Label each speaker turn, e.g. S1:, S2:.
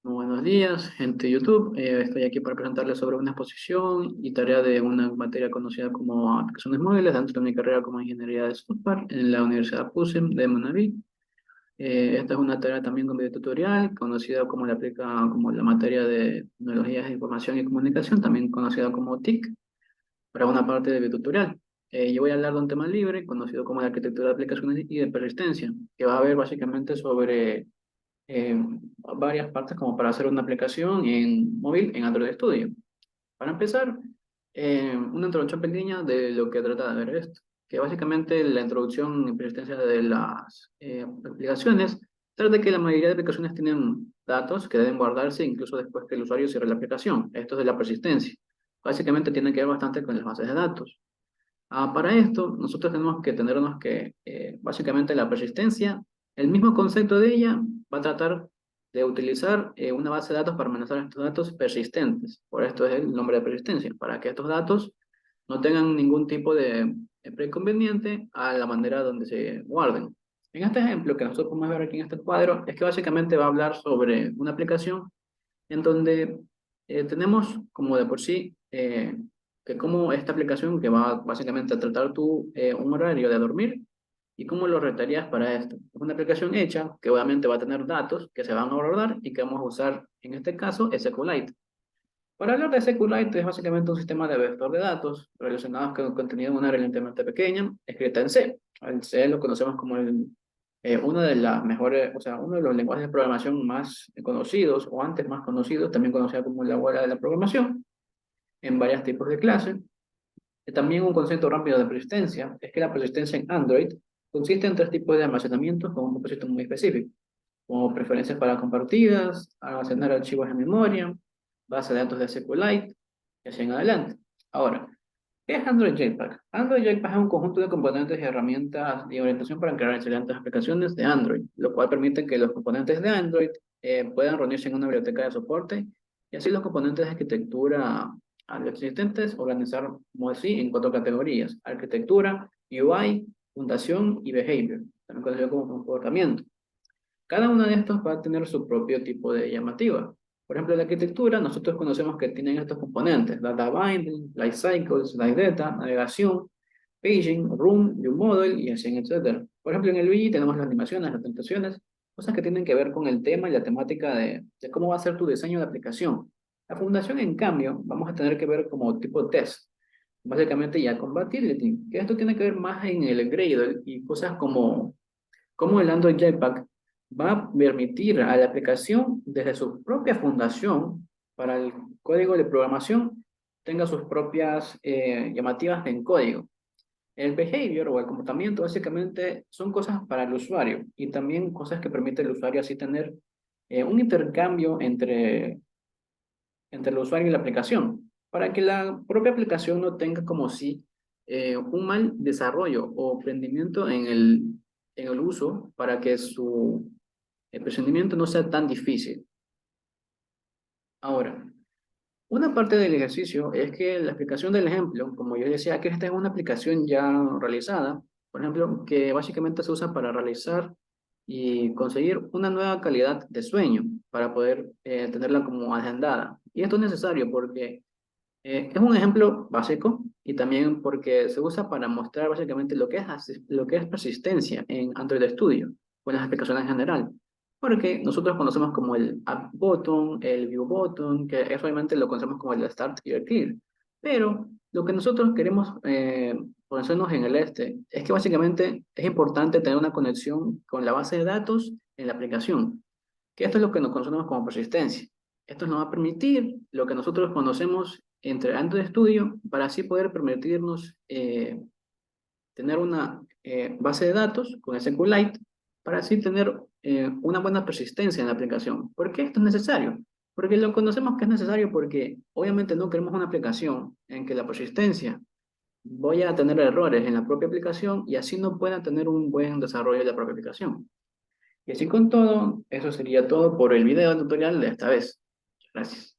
S1: Muy buenos días, gente de YouTube. Estoy aquí para presentarles sobre una exposición y tarea de una materia conocida como aplicaciones móviles dentro de mi carrera como ingeniería de software en la Universidad PUSEM de Manabí. Esta es una tarea también con video tutorial, conocida como como la materia de tecnologías de información y comunicación, también conocida como TIC, para una parte de video tutorial. Yo voy a hablar de un tema libre, conocido como la arquitectura de aplicaciones y de persistencia, que va a ver básicamente sobre eh, varias partes como para hacer una aplicación en móvil en Android Studio. Para empezar, una introducción pequeña de lo que trata de ver esto, que básicamente la introducción y persistencia de las aplicaciones trata de que la mayoría de aplicaciones tienen datos que deben guardarse incluso después que el usuario cierre la aplicación. Esto es de la persistencia. Básicamente tiene que ver bastante con las bases de datos. Para esto, nosotros tenemos que tenernos que, básicamente, la persistencia, el mismo concepto de ella, va a tratar de utilizar una base de datos para almacenar estos datos persistentes. Por esto es el nombre de persistencia, para que estos datos no tengan ningún tipo de preconveniente a la manera donde se guarden. En este ejemplo que nosotros podemos ver aquí en este cuadro, es que básicamente va a hablar sobre una aplicación en donde tenemos como de por sí que como esta aplicación que va básicamente a tratar un horario de dormir y cómo lo retarías para esto. Es una aplicación hecha que obviamente va a tener datos que se van a guardar y que vamos a usar en este caso SQLite. Para hablar de SQLite es básicamente un sistema de vector de datos relacionados con contenido en una relativamente pequeña, escrita en C. El C lo conocemos como uno de las mejores, o sea, uno de los lenguajes de programación más conocidos, o antes más conocidos, también conocido como la abuela de la programación, en varios tipos de clases. También un concepto rápido de persistencia es que la persistencia en Android consiste en tres tipos de almacenamiento con un propósito muy específico, como preferencias para compartidas, almacenar archivos en memoria, base de datos de SQLite, y así en adelante. Ahora, ¿qué es Android Jetpack? Android Jetpack es un conjunto de componentes y herramientas de orientación para crear excelentes aplicaciones de Android, lo cual permite que los componentes de Android puedan reunirse en una biblioteca de soporte y así los componentes de arquitectura existentes organizar como así en cuatro categorías: arquitectura, UI, fundación y behavior, también conocido como comportamiento. Cada uno de estos va a tener su propio tipo de llamativa. Por ejemplo, en la arquitectura, nosotros conocemos que tienen estos componentes: data binding, life cycles, life data, navegación, paging, room, view model y así, etcétera. Por ejemplo, en el UI tenemos las animaciones, las presentaciones, cosas que tienen que ver con el tema y la temática de cómo va a ser tu diseño de aplicación. La fundación, en cambio, vamos a tener que ver como tipo test, básicamente ya compatibility, que esto tiene que ver más en el Gradle y cosas como el Android Jetpack va a permitir a la aplicación desde su propia fundación para el código de programación tenga sus propias llamativas en código. El behavior o el comportamiento básicamente son cosas para el usuario y también cosas que permite el usuario así tener un intercambio entre el usuario y la aplicación, para que la propia aplicación no tenga como si un mal desarrollo o rendimiento en el uso para que el procedimiento no sea tan difícil. Ahora, una parte del ejercicio es que la explicación del ejemplo, como yo decía, que esta es una aplicación ya realizada, por ejemplo, que básicamente se usa para realizar y conseguir una nueva calidad de sueño para poder tenerla como agendada. Y esto es necesario porque es un ejemplo básico y también porque se usa para mostrar básicamente lo que es persistencia en Android Studio o en las aplicaciones en general. Porque nosotros conocemos como el App Button, el View Button, que es realmente lo conocemos como el Start y el Clear. Pero lo que nosotros queremos ponernos en el es que básicamente es importante tener una conexión con la base de datos en la aplicación, que esto es lo que nos conocemos como persistencia. Esto nos va a permitir lo que nosotros conocemos entre Android Studio para así poder permitirnos tener una base de datos con SQLite para así tener una buena persistencia en la aplicación. ¿Por qué esto es necesario? Porque lo conocemos que es necesario porque obviamente no queremos una aplicación en que la persistencia vaya a tener errores en la propia aplicación y así no pueda tener un buen desarrollo de la propia aplicación. Y así con todo, eso sería todo por el video tutorial de esta vez. Gracias.